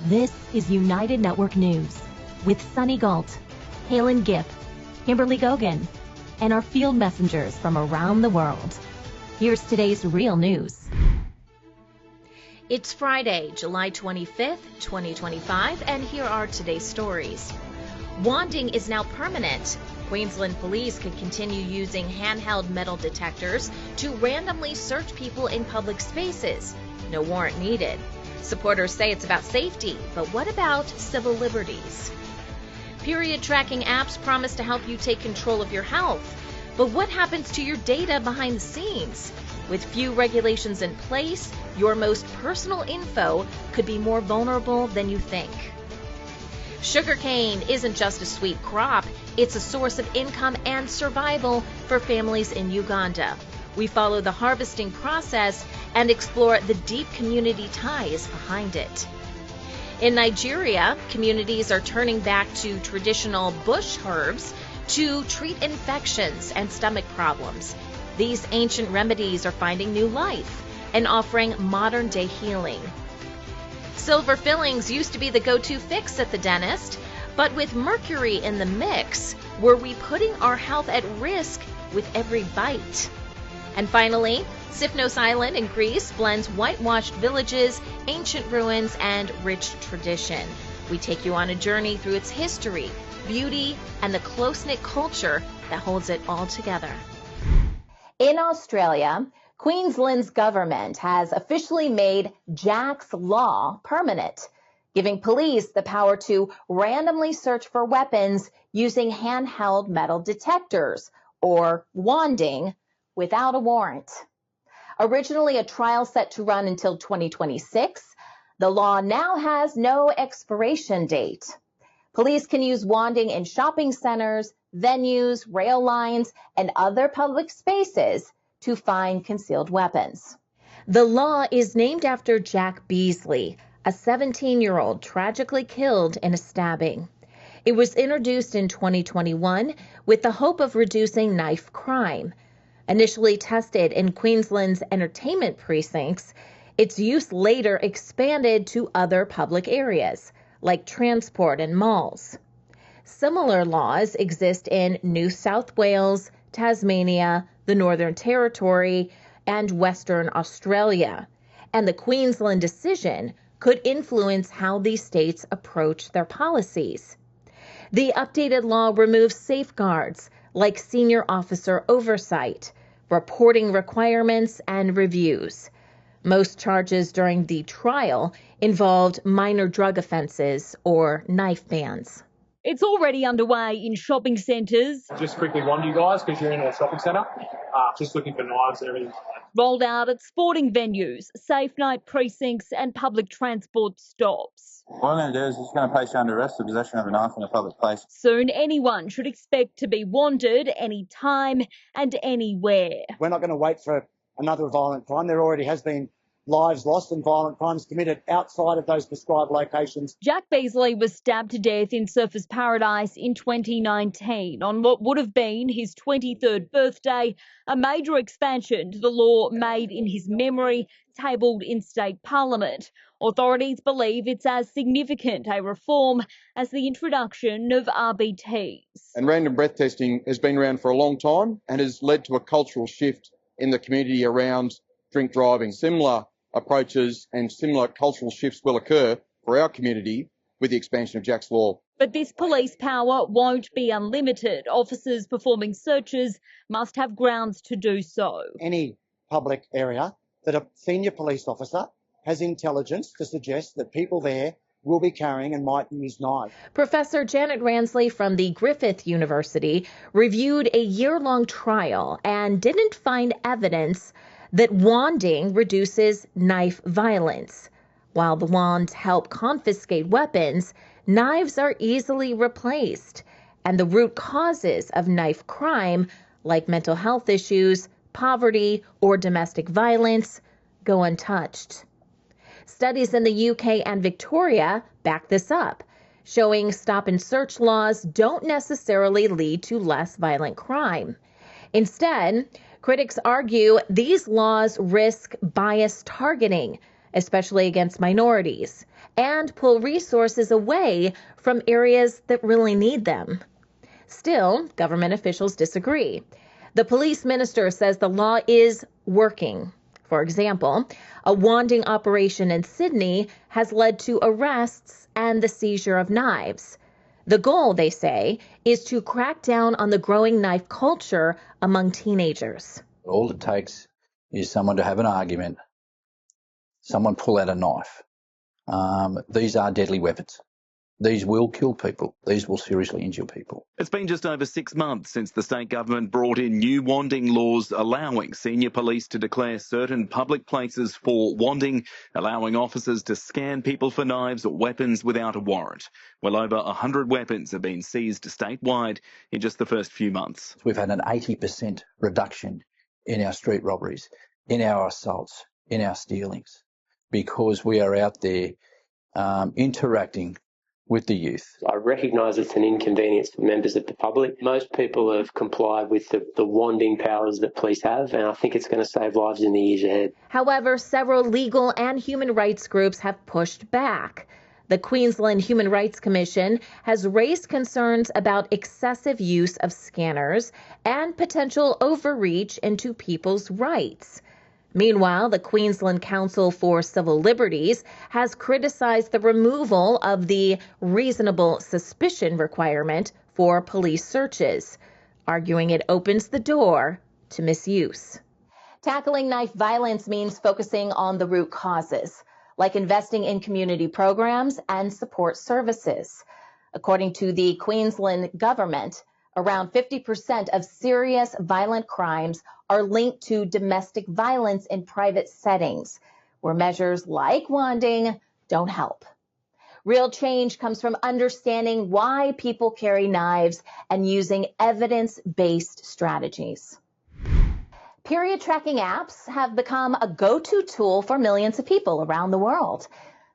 This is United Network News with Sunny Galt, Calen Gipp, Kimberly Gogan, and our field messengers from around the world. Here's today's real news. It's Friday, July 25th, 2025, and here are today's stories. Wanding is now permanent. Queensland police could continue using handheld metal detectors to randomly search people in public spaces. No warrant needed. Supporters say it's about safety, but what about civil liberties? Period tracking apps promise to help you take control of your health. But what happens to your data behind the scenes? With few regulations in place, your most personal info could be more vulnerable than you think. Sugarcane isn't just a sweet crop, it's a source of income and survival for families in Uganda. We follow the harvesting process and explore the deep community ties behind it. In Nigeria, communities are turning back to traditional bush herbs to treat infections and stomach problems. These ancient remedies are finding new life and offering modern-day healing. Silver fillings used to be the go-to fix at the dentist, but with mercury in the mix, were we putting our health at risk with every bite? And finally, Sifnos Island in Greece blends whitewashed villages, ancient ruins, and rich tradition. We take you on a journey through its history, beauty, and the close-knit culture that holds it all together. In Australia, Queensland's government has officially made Jack's Law permanent, giving police the power to randomly search for weapons using handheld metal detectors, or wanding, without a warrant. Originally a trial set to run until 2026, the law now has no expiration date. Police can use wanding in shopping centers, venues, rail lines, and other public spaces to find concealed weapons. The law is named after Jack Beasley, a 17-year-old tragically killed in a stabbing. It was introduced in 2021 with the hope of reducing knife crime. Initially tested in Queensland's entertainment precincts, its use later expanded to other public areas, like transport and malls. Similar laws exist in New South Wales, Tasmania, the Northern Territory, and Western Australia, and the Queensland decision could influence how these states approach their policies. The updated law removes safeguards like senior officer oversight, reporting requirements, and reviews. Most charges during the trial involved minor drug offenses or knife bans. It's already underway in shopping centres. Just quickly warn you guys, because you're in a shopping centre, just looking for knives and everything. Rolled out at sporting venues, safe night precincts and public transport stops. What I'm going to do is just going to place you under arrest for possession of a knife in a public place. Soon anyone should expect to be wanted anytime and anywhere. We're not going to wait for another violent crime. There already has been lives lost and violent crimes committed outside of those prescribed locations. Jack Beasley was stabbed to death in Surfers Paradise in 2019 on what would have been his 23rd birthday, a major expansion to the law made in his memory, tabled in state parliament. Authorities believe it's as significant a reform as the introduction of RBTs. And random breath testing has been around for a long time and has led to a cultural shift in the community around drink driving. Similar approaches and similar cultural shifts will occur for our community with the expansion of Jack's Law. But this police power won't be unlimited. Officers performing searches must have grounds to do so. Any public area that a senior police officer has intelligence to suggest that people there will be carrying and might use knives. Professor Janet Ransley from the Griffith University reviewed a year-long trial and didn't find evidence that wanding reduces knife violence. While the wands help confiscate weapons, knives are easily replaced, and the root causes of knife crime, like mental health issues, poverty, or domestic violence, go untouched. Studies in the UK and Victoria back this up, showing stop and search laws don't necessarily lead to less violent crime. Instead, critics argue these laws risk biased targeting, especially against minorities, and pull resources away from areas that really need them. Still, government officials disagree. The police minister says the law is working. For example, a wanding operation in Sydney has led to arrests and the seizure of knives. The goal, they say, is to crack down on the growing knife culture among teenagers. All it takes is someone to have an argument, someone pull out a knife. These are deadly weapons. These will kill people. These will seriously injure people. It's been just over 6 months since the state government brought in new wanding laws allowing senior police to declare certain public places for wanding, allowing officers to scan people for knives or weapons without a warrant. Well over 100 weapons have been seized statewide in just the first few months. We've had an 80% reduction in our street robberies, in our assaults, in our stealings, because we are out there interacting with the youth. I recognise it's an inconvenience for members of the public. Most people have complied with the wanding powers that police have, and I think it's going to save lives in the years ahead. However, several legal and human rights groups have pushed back. The Queensland Human Rights Commission has raised concerns about excessive use of scanners and potential overreach into people's rights. Meanwhile, the Queensland Council for Civil Liberties has criticized the removal of the reasonable suspicion requirement for police searches, arguing it opens the door to misuse. Tackling knife violence means focusing on the root causes, like investing in community programs and support services. According to the Queensland government, around 50% of serious violent crimes are linked to domestic violence in private settings, where measures like wanding don't help. Real change comes from understanding why people carry knives and using evidence-based strategies. Period tracking apps have become a go-to tool for millions of people around the world.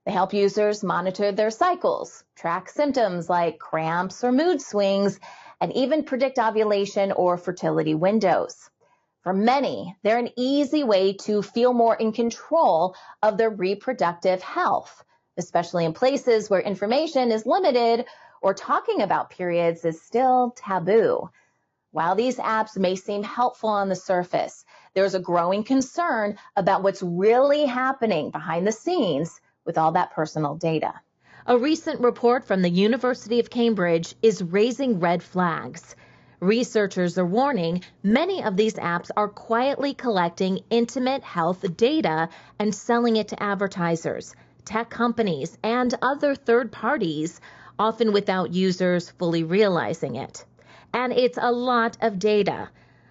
They help users monitor their cycles, track symptoms like cramps or mood swings, and even predict ovulation or fertility windows. For many, they're an easy way to feel more in control of their reproductive health, especially in places where information is limited or talking about periods is still taboo. While these apps may seem helpful on the surface, there's a growing concern about what's really happening behind the scenes with all that personal data. A recent report from the University of Cambridge is raising red flags. Researchers are warning many of these apps are quietly collecting intimate health data and selling it to advertisers, tech companies, and other third parties, often without users fully realizing it. And it's a lot of data.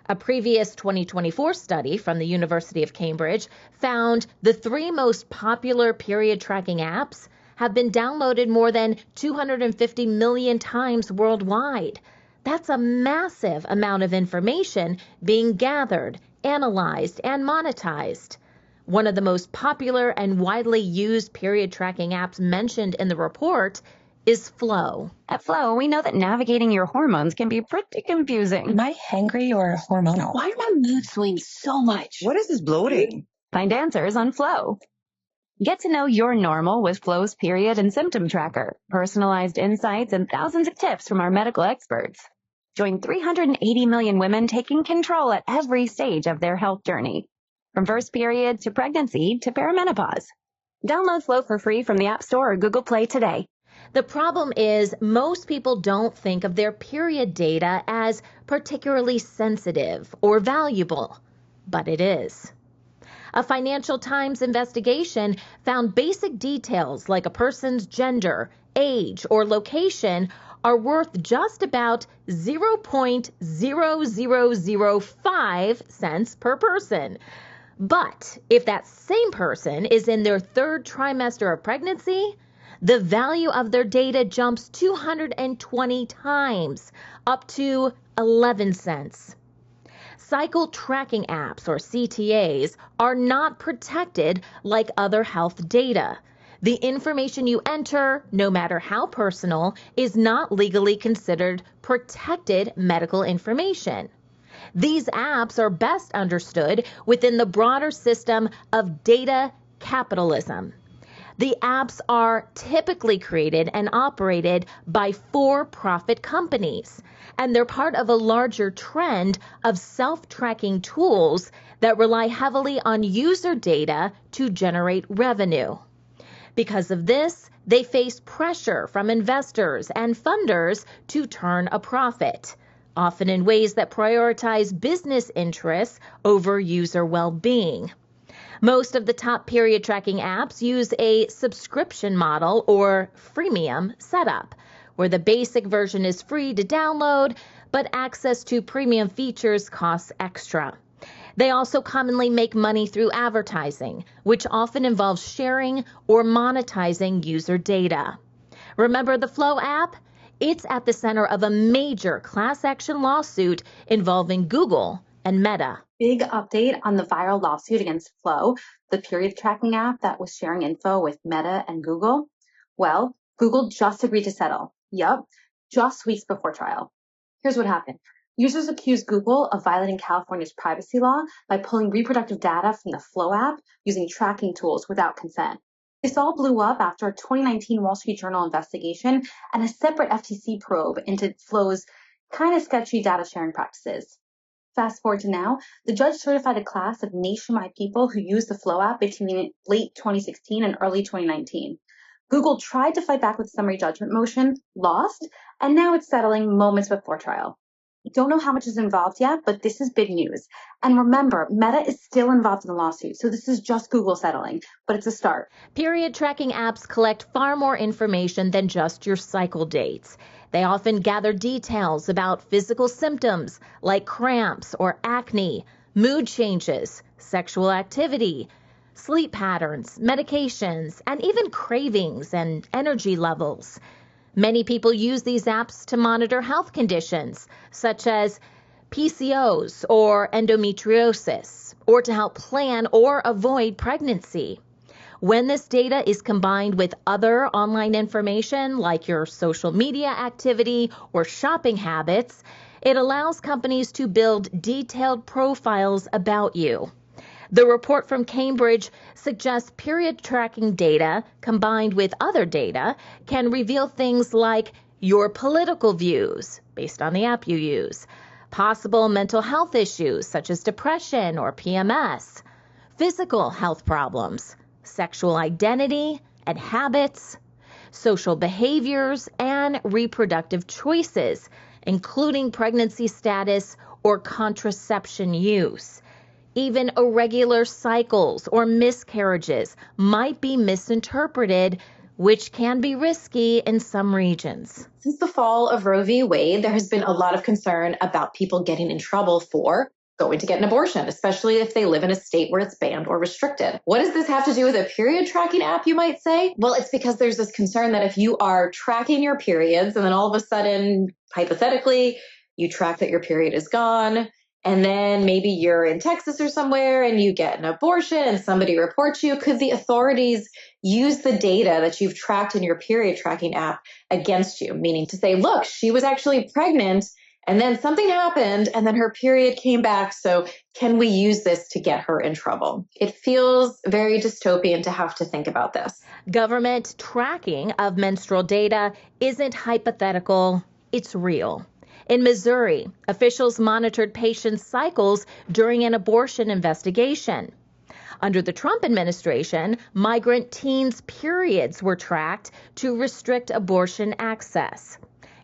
A previous 2024 study from the University of Cambridge found the 3 most popular period tracking apps have been downloaded more than 250 million times worldwide. That's a massive amount of information being gathered, analyzed, and monetized. One of the most popular and widely used period tracking apps mentioned in the report is Flow. At Flow, we know that navigating your hormones can be pretty confusing. Am I hangry or hormonal? Why do my mood swing so much? What is this bloating? Find answers on Flow. Get to know your normal with Flow's period and symptom tracker, personalized insights, and thousands of tips from our medical experts. Join 380 million women taking control at every stage of their health journey, from first period to pregnancy to perimenopause. Download Flow for free from the App Store or Google Play today. The problem is most people don't think of their period data as particularly sensitive or valuable, but it is. A Financial Times investigation found basic details like a person's gender, age, or location are worth just about 0.0005 cents per person. But if that same person is in their 3rd trimester of pregnancy, the value of their data jumps 220 times, up to 11 cents. Cycle tracking apps, or CTAs, are not protected like other health data. The information you enter, no matter how personal, is not legally considered protected medical information. These apps are best understood within the broader system of data capitalism. The apps are typically created and operated by for-profit companies, and they're part of a larger trend of self-tracking tools that rely heavily on user data to generate revenue. Because of this, they face pressure from investors and funders to turn a profit, often in ways that prioritize business interests over user well-being. Most of the top period tracking apps use a subscription model or freemium setup, where the basic version is free to download, but access to premium features costs extra. They also commonly make money through advertising, which often involves sharing or monetizing user data. Remember the Flow app? It's at the center of a major class action lawsuit involving Google and Meta. Big update on the viral lawsuit against Flow, the period tracking app that was sharing info with Meta and Google. Well, Google just agreed to settle. Yup, just weeks before trial. Here's what happened. Users accused Google of violating California's privacy law by pulling reproductive data from the Flow app using tracking tools without consent. This all blew up after a 2019 Wall Street Journal investigation and a separate FTC probe into Flow's kind of sketchy data sharing practices. Fast forward to now, the judge certified a class of nationwide people who used the Flow app between late 2016 and early 2019. Google tried to fight back with a summary judgment motion, lost, and now it's settling moments before trial. I don't know how much is involved yet, but this is big news. And remember, Meta is still involved in the lawsuit, so this is just Google settling, but it's a start. Period tracking apps collect far more information than just your cycle dates. They often gather details about physical symptoms like cramps or acne, mood changes, sexual activity, sleep patterns, medications, and even cravings and energy levels. Many people use these apps to monitor health conditions such as PCOS or endometriosis, or to help plan or avoid pregnancy. When this data is combined with other online information like your social media activity or shopping habits, it allows companies to build detailed profiles about you. The report from Cambridge suggests period tracking data combined with other data can reveal things like your political views based on the app you use, possible mental health issues such as depression or PMS, physical health problems, sexual identity and habits, social behaviors, and reproductive choices, including pregnancy status or contraception use. Even irregular cycles or miscarriages might be misinterpreted, which can be risky in some regions. Since the fall of Roe v. Wade, there has been a lot of concern about people getting in trouble for going to get an abortion, especially if they live in a state where it's banned or restricted. What does this have to do with a period tracking app, you might say? Well, it's because there's this concern that if you are tracking your periods and then all of a sudden, hypothetically, you track that your period is gone, and then maybe you're in Texas or somewhere and you get an abortion and somebody reports you, could the authorities use the data that you've tracked in your period tracking app against you? Meaning to say, look, she was actually pregnant and then something happened and then her period came back. So can we use this to get her in trouble? It feels very dystopian to have to think about this. Government tracking of menstrual data isn't hypothetical, it's real. In Missouri, officials monitored patients' cycles during an abortion investigation. Under the Trump administration, migrant teens' periods were tracked to restrict abortion access.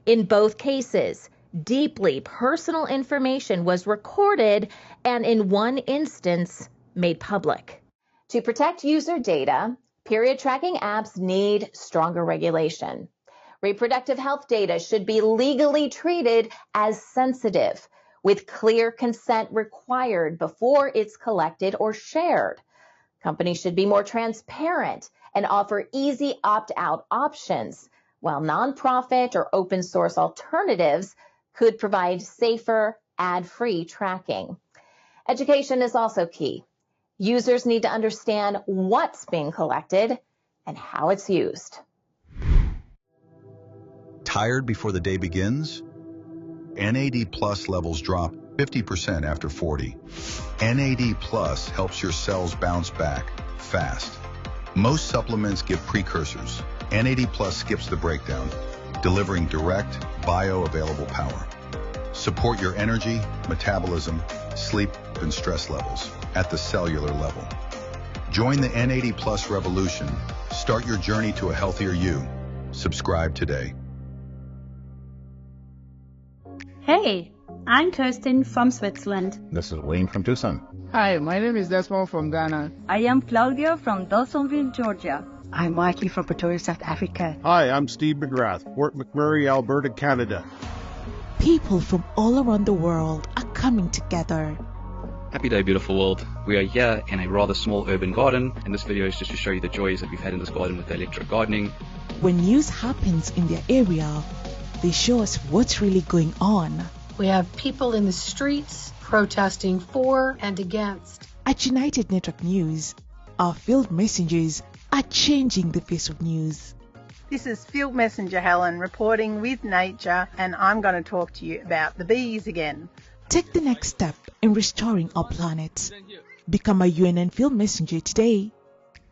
In both cases, deeply personal information was recorded and, in one instance, made public. To protect user data, period tracking apps need stronger regulation. Reproductive health data should be legally treated as sensitive, with clear consent required before it's collected or shared. Companies should be more transparent and offer easy opt-out options, while nonprofit or open source alternatives could provide safer, ad-free tracking. Education is also key. Users need to understand what's being collected and how it's used. Tired before the day begins? NAD Plus levels drop 50% after 40. NAD Plus helps your cells bounce back fast. Most supplements give precursors. N80 Plus skips the breakdown, delivering direct, bioavailable power. Support your energy, metabolism, sleep, and stress levels at the cellular level. Join the N80 Plus revolution. Start your journey to a healthier you. Subscribe today. Hey, I'm Kirsten from Switzerland. This is Wayne from Tucson. Hi, my name is Desmond from Ghana. I am Claudia from Dawsonville, Georgia. I'm Mikey from Pretoria, South Africa. Hi, I'm Steve McGrath, Fort McMurray, Alberta, Canada. People from all around the world are coming together. Happy day, beautiful world. We are here in a rather small urban garden, and this video is just to show you the joys that we've had in this garden with the electric gardening. When news happens in their area, they show us what's really going on. We have people in the streets protesting for and against. At United Network News, our field messengers are changing the face of news. This is Field Messenger Helen reporting with Nature, and I'm going to talk to you about the bees again. Take the next step in restoring our planet. Become a UNN Field Messenger today.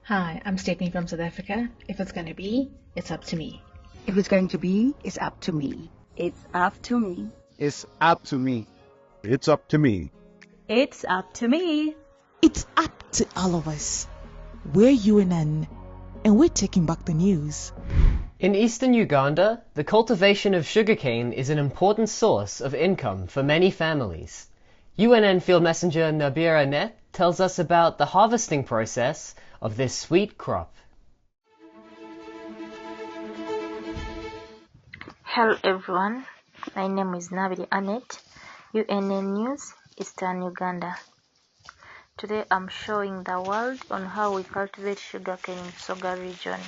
Hi, I'm Stephanie from South Africa. If it's going to be, it's up to me. If it's going to be, it's up to me. It's up to me. It's up to me. It's up to me. It's up to me. It's up to all of us. We're UNN, and we're taking back the news. In Eastern Uganda, the cultivation of sugarcane is an important source of income for many families. UNN Field Messenger Nabira Net tells us about the harvesting process of this sweet crop. Hello everyone, my name is Nabiri Annette, UNN News, Eastern Uganda. Today I'm showing the world on how we cultivate sugarcane in Soga region.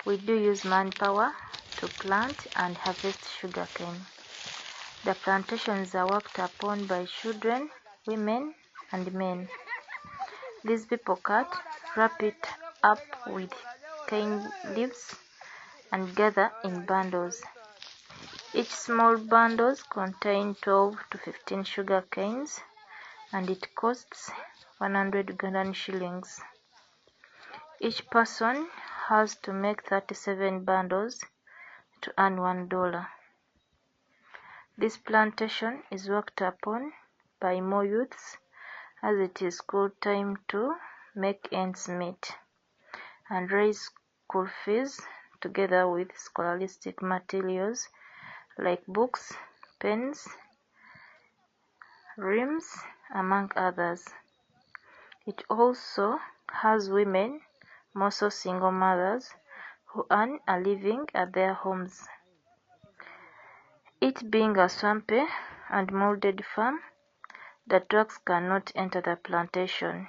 We do use manpower to plant and harvest sugarcane. The plantations are worked upon by children, women and men. These people cut, wrap it up with cane leaves and gather in bundles. Each small bundles contain 12 to 15 sugar canes, and it costs 100 Ugandan shillings. Each person has to make 37 bundles to earn $1. This plantation is worked upon by more youths, as it is school time to make ends meet and raise school fees, together with scholastic materials like books, pens, rims, among others. It also has women, mostly single mothers, who earn a living at their homes. It being a swampy and molded farm, the trucks cannot enter the plantation.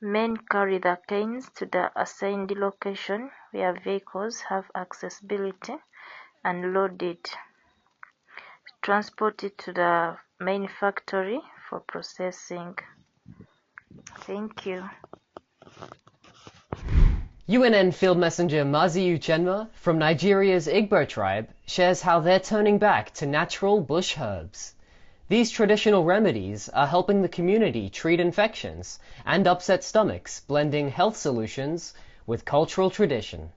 Men carry the canes to the assigned location where vehicles have accessibility and load it. Transport it to the main factory for processing. Thank you. UNN Field Messenger Mazi Uchenma from Nigeria's Igbo tribe shares how they're turning back to natural bush herbs. These traditional remedies are helping the community treat infections and upset stomachs, blending health solutions with cultural tradition.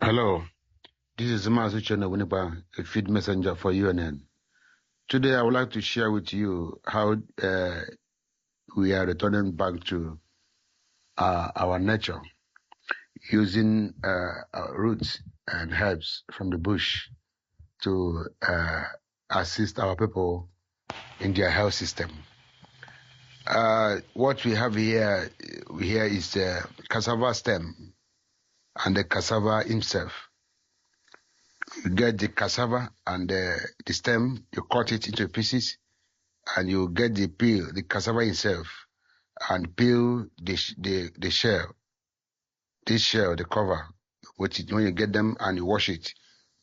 Hello, this is Mazi Uchenma Winneba, a Field Messenger for UNN. Today I would like to share with you how we are returning back to our nature using roots and herbs from the bush to assist our people in their health system. What we have here is the cassava stem and the cassava himself. You get the cassava and the stem, you cut it into pieces, and you get the peel, the cassava itself, and peel the shell. This shell, the cover, which is when you get them and you wash it,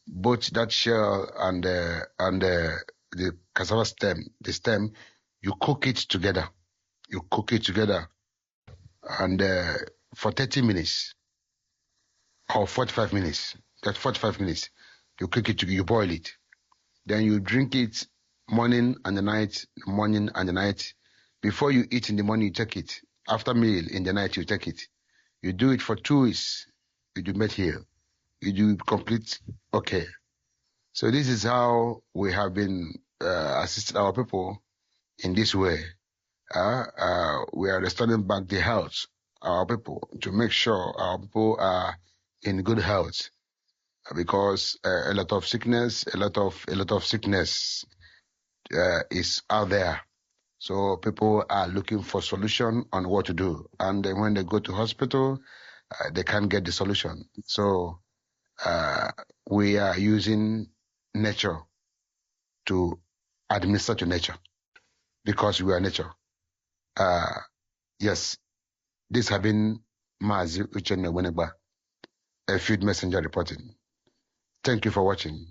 both that shell and the cassava stem, you cook it together. You cook it together, and for 30 minutes or 45 minutes. That 45 minutes, you cook it together. You boil it, then you drink it morning and the night. Before you eat in the morning, you take it. After meal in the night, you take it. You do it for 2 weeks. You do heal. You do complete okay. So this is how we have been assisting our people in this way. We are restoring back the health of our people to make sure our people are in good health, because a lot of sickness is out there. So people are looking for solution on what to do, and then when they go to hospital, they can't get the solution. So we are using nature to administer to nature, because we are nature. Yes, this has been Mazi Uchenna Wenegba, a field messenger reporting. Thank you for watching.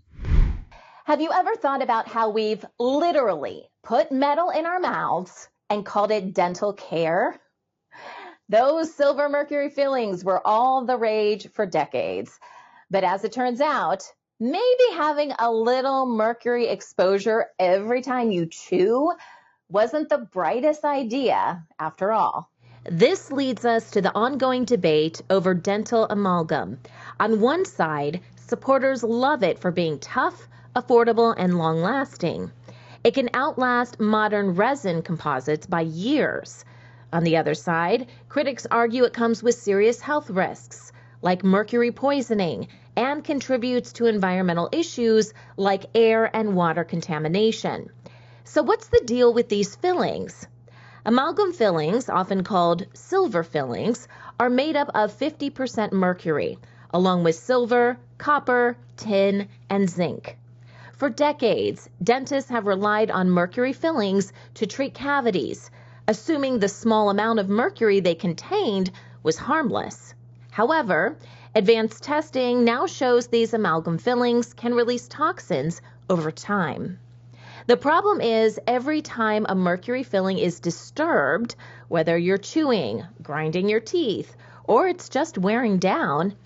Have you ever thought about how we've literally put metal in our mouths and called it dental care? Those silver mercury fillings were all the rage for decades. But as it turns out, maybe having a little mercury exposure every time you chew wasn't the brightest idea after all. This leads us to the ongoing debate over dental amalgam. On one side, supporters love it for being tough, affordable, and long-lasting. It can outlast modern resin composites by years. On the other side, critics argue it comes with serious health risks, like mercury poisoning, and contributes to environmental issues like air and water contamination. So what's the deal with these fillings? Amalgam fillings, often called silver fillings, are made up of 50% mercury, along with silver, copper, tin, and zinc. For decades, dentists have relied on mercury fillings to treat cavities, assuming the small amount of mercury they contained was harmless. However, advanced testing now shows these amalgam fillings can release toxins over time. The problem is every time a mercury filling is disturbed, whether you're chewing, grinding your teeth, or it's just wearing down,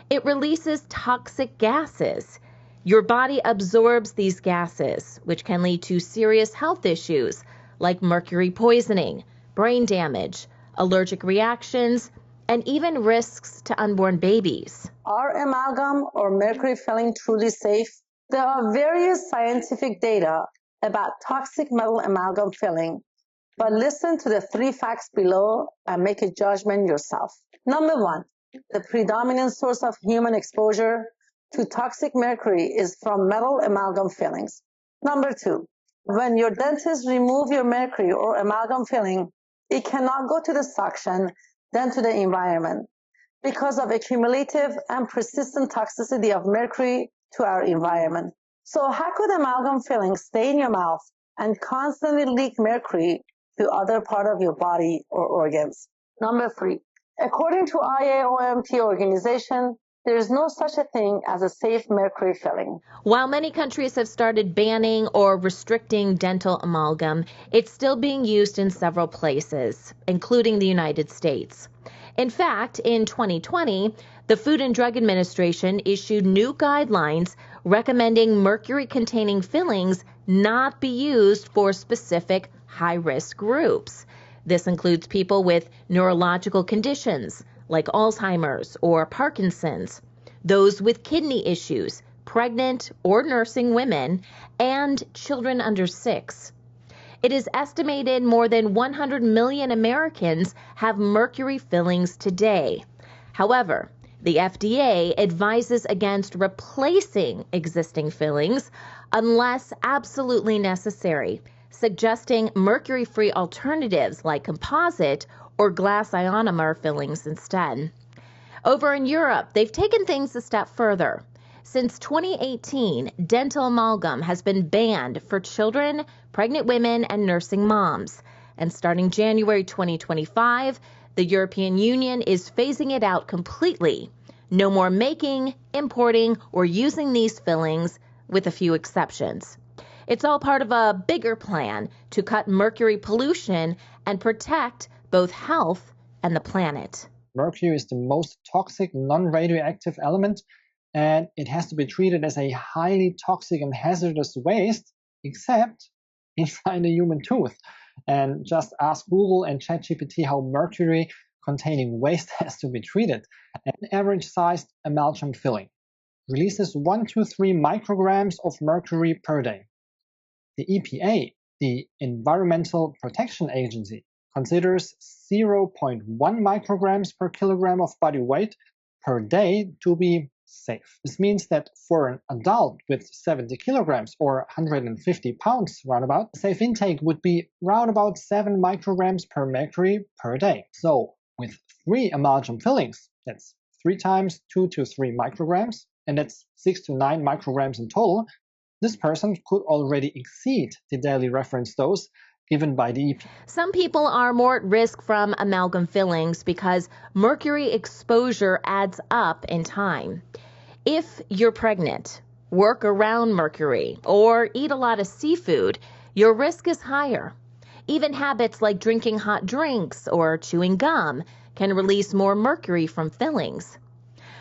it releases toxic gases. Your body absorbs these gases, which can lead to serious health issues like mercury poisoning, brain damage, allergic reactions, and even risks to unborn babies. Are amalgam or mercury filling truly safe? There are various scientific data about toxic metal amalgam filling, but listen to the 3 facts below and make a judgment yourself. Number 1, the predominant source of human exposure to toxic mercury is from metal amalgam fillings. Number 2, when your dentist removes your mercury or amalgam filling, it cannot go to the suction, then to the environment because of accumulative and persistent toxicity of mercury to our environment. So how could amalgam fillings stay in your mouth and constantly leak mercury to other part of your body or organs? Number 3, according to IAOMT organization, there is no such a thing as a safe mercury filling. While many countries have started banning or restricting dental amalgam, it's still being used in several places, including the United States. In fact, in 2020, the Food and Drug Administration issued new guidelines recommending mercury-containing fillings not be used for specific high-risk groups. This includes people with neurological conditions like Alzheimer's or Parkinson's, those with kidney issues, pregnant or nursing women, and children under 6. It is estimated more than 100 million Americans have mercury fillings today. However, the FDA advises against replacing existing fillings unless absolutely necessary, suggesting mercury-free alternatives like composite or glass ionomer fillings instead. Over in Europe, they've taken things a step further. Since 2018, dental amalgam has been banned for children, pregnant women, and nursing moms. And starting January 2025, the European Union is phasing it out completely. No more making, importing, or using these fillings, with a few exceptions. It's all part of a bigger plan to cut mercury pollution and protect both health and the planet. Mercury is the most toxic non-radioactive element, and it has to be treated as a highly toxic and hazardous waste, except inside a human tooth. and just ask Google and ChatGPT how mercury containing waste has to be treated. An average-sized amalgam filling releases 1 to 3 micrograms of mercury per day. The EPA, the Environmental Protection Agency, considers 0.1 micrograms per kilogram of body weight per day to be safe. This means that for an adult with 70 kilograms or 150 pounds roundabout, safe intake would be roundabout 7 micrograms per mercury per day. So with 3 amalgam fillings, that's 3 times 2 to 3 micrograms, and that's 6 to 9 micrograms in total, this person could already exceed the daily reference dose given by the EP. Some people are more at risk from amalgam fillings because mercury exposure adds up in time. If you're pregnant, work around mercury, or eat a lot of seafood, your risk is higher. Even habits like drinking hot drinks or chewing gum can release more mercury from fillings.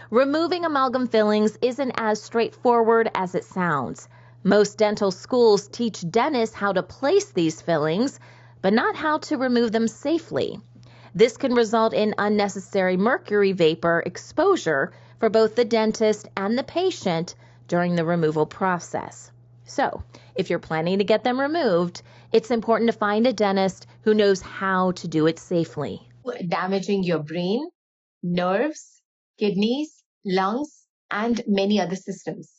Removing amalgam fillings isn't as straightforward as it sounds. Most dental schools teach dentists how to place these fillings, but not how to remove them safely. This can result in unnecessary mercury vapor exposure for both the dentist and the patient during the removal process. So, if you're planning to get them removed, it's important to find a dentist who knows how to do it safely. Damaging your brain, nerves, kidneys, lungs, and many other systems.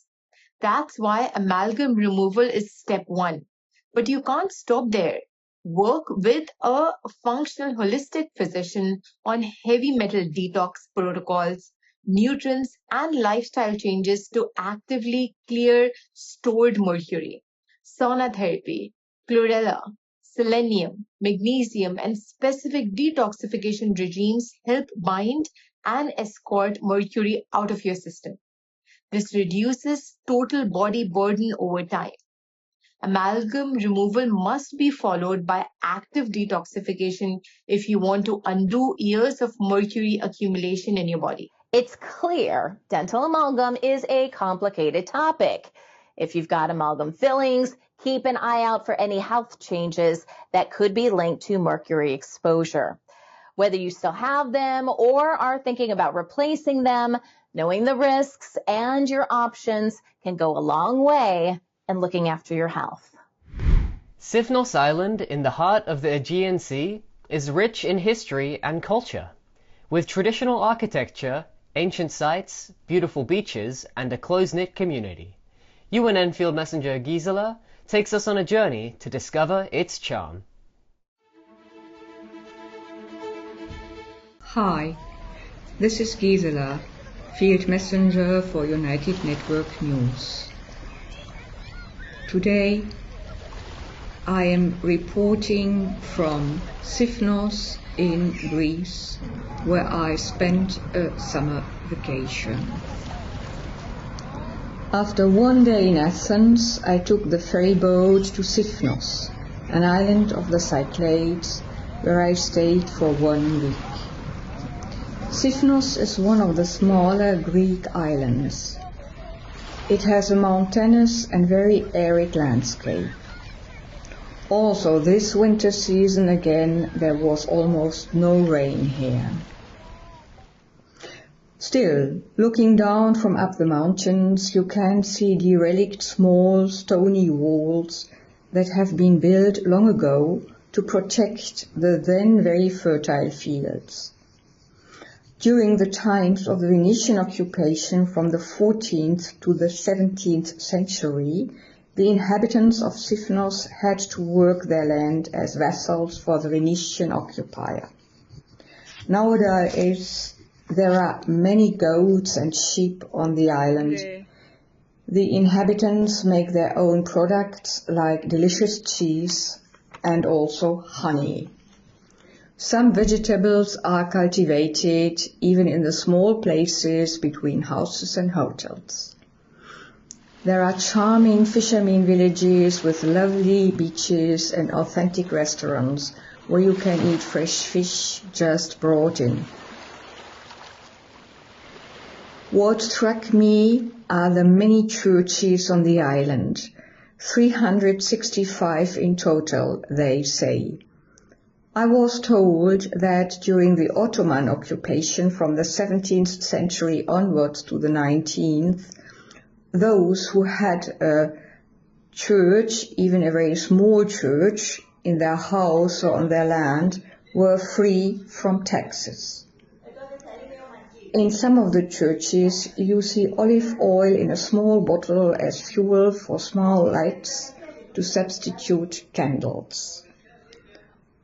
That's why amalgam removal is step 1. But you can't stop there. Work with a functional holistic physician on heavy metal detox protocols, nutrients, and lifestyle changes to actively clear stored mercury. Sauna therapy, chlorella, selenium, magnesium, and specific detoxification regimes help bind and escort mercury out of your system. This reduces total body burden over time. Amalgam removal must be followed by active detoxification if you want to undo years of mercury accumulation in your body. It's clear dental amalgam is a complicated topic. If you've got amalgam fillings, keep an eye out for any health changes that could be linked to mercury exposure. Whether you still have them or are thinking about replacing them, knowing the risks and your options can go a long way in looking after your health. Sifnos Island in the heart of the Aegean Sea is rich in history and culture. With traditional architecture, ancient sites, beautiful beaches, and a close-knit community. UNN Field Messenger Gisela takes us on a journey to discover its charm. Hi, this is Gisela, Field Messenger for United Network News. Today I am reporting from Sifnos in Greece, where I spent a summer vacation. After one day in Athens, I took the ferry boat to Sifnos, an island of the Cyclades, where I stayed for 1 week. Sifnos is one of the smaller Greek islands. It has a mountainous and very arid landscape. Also, this winter season again, there was almost no rain here. Still, looking down from up the mountains, you can see derelict small stony walls that have been built long ago to protect the then very fertile fields. During the times of the Venetian occupation from the 14th to the 17th century, the inhabitants of Sifnos had to work their land as vassals for the Venetian occupier. Nowadays, there are many goats and sheep on the island. The inhabitants make their own products like delicious cheese and also honey. Some vegetables are cultivated even in the small places between houses and hotels. There are charming fishermen villages with lovely beaches and authentic restaurants where you can eat fresh fish just brought in. What struck me are the many churches on the island, 365 in total, they say. I was told that during the Ottoman occupation from the 17th century onwards to the 19th, those who had a church, even a very small church, in their house or on their land, were free from taxes. In some of the churches, you see olive oil in a small bottle as fuel for small lights to substitute candles.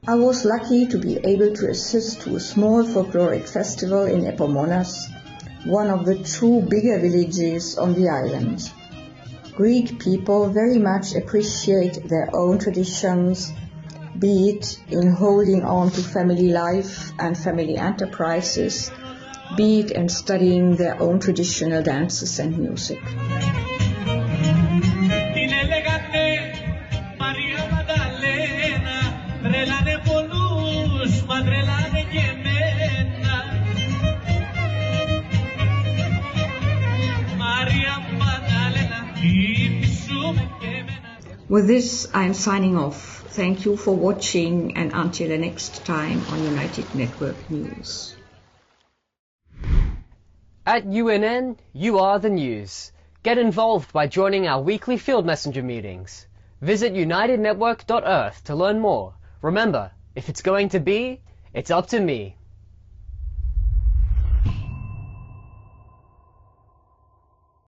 I was lucky to be able to assist to a small folkloric festival in Epomonas, one of the two bigger villages on the island. Greek people very much appreciate their own traditions, be it in holding on to family life and family enterprises, be it in studying their own traditional dances and music. With this, I'm signing off. Thank you for watching, and until the next time on United Network News. At UNN, you are the news. Get involved by joining our weekly Field Messenger meetings. Visit unitednetwork.earth to learn more. Remember, if it's going to be, it's up to me.